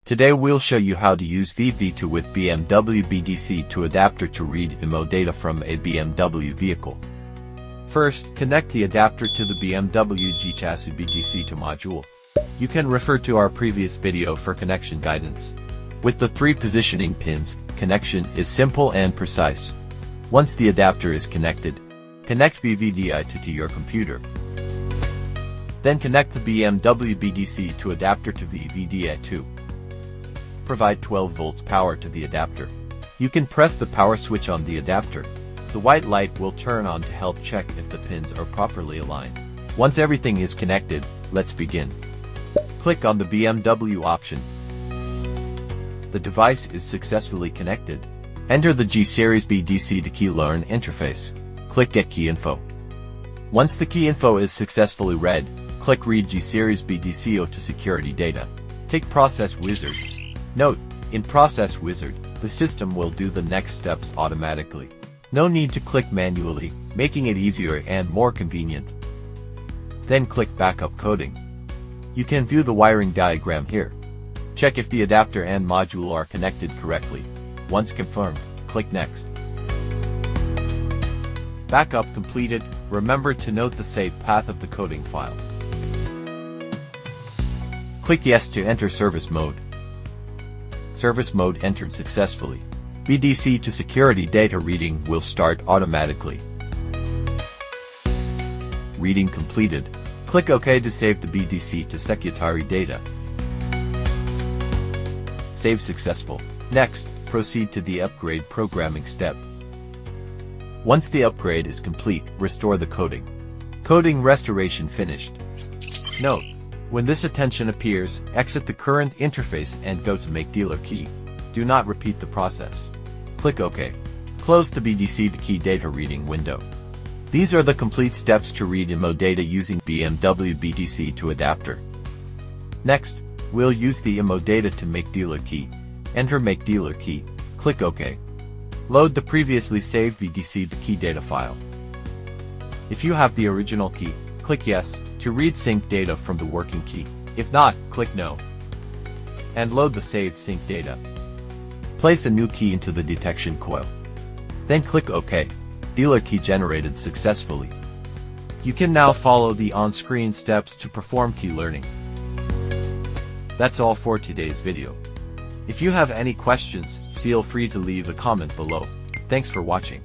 Today we'll show you how to use VVDI2 with BMW BDC2 adapter to read IMMO data from a BMW vehicle. First, connect the adapter to the BMW Vechicles BDC2 module. You can refer to our previous video for connection guidance. With the 3 positioning pins, connection is simple and precise. Once the adapter is connected, connect VVDI2 to your computer. Then connect the BMW BDC2 adapter to VVDI2. Provide 12 volts power to the adapter. You can press the power switch on the adapter. The white light will turn on to help check if the pins are properly aligned. Once everything is connected, let's begin. Click on the BMW option. The device is successfully connected. Enter the G-Series BDC2 key learn interface. Click Get Key Info. Once the key info is successfully read, click Read G-Series BDC2 to security data. Take Process Wizard. Note, in Process Wizard, the system will do the next steps automatically. No need to click manually, making it easier and more convenient. Then click Backup Coding. You can view the wiring diagram here. Check if the adapter and module are connected correctly. Once confirmed, click Next. Backup completed. Remember to note the saved path of the coding file. Click Yes to enter service mode. Service mode entered successfully. BDC2 security data reading will start automatically. Reading completed. Click OK to save the BDC2 security data. Save successful. Next, proceed to the upgrade programming step. Once the upgrade is complete, restore the coding. Coding restoration finished. Note: when this attention appears, exit the current interface and go to Make Dealer Key. Do not repeat the process. Click OK. Close the BDC2 key data reading window. These are the complete steps to read IMMO data using BMW BDC2 adapter. Next, we'll use the IMMO data to Make Dealer Key. Enter Make Dealer Key. Click OK. Load the previously saved BDC2 key data file. If you have the original key, click Yes to read sync data from the working key. If not, click No. And load the saved sync data. Place a new key into the detection coil. Then click OK. Dealer key generated successfully. You can now follow the on-screen steps to perform key learning. That's all for today's video. If you have any questions, feel free to leave a comment below. Thanks for watching.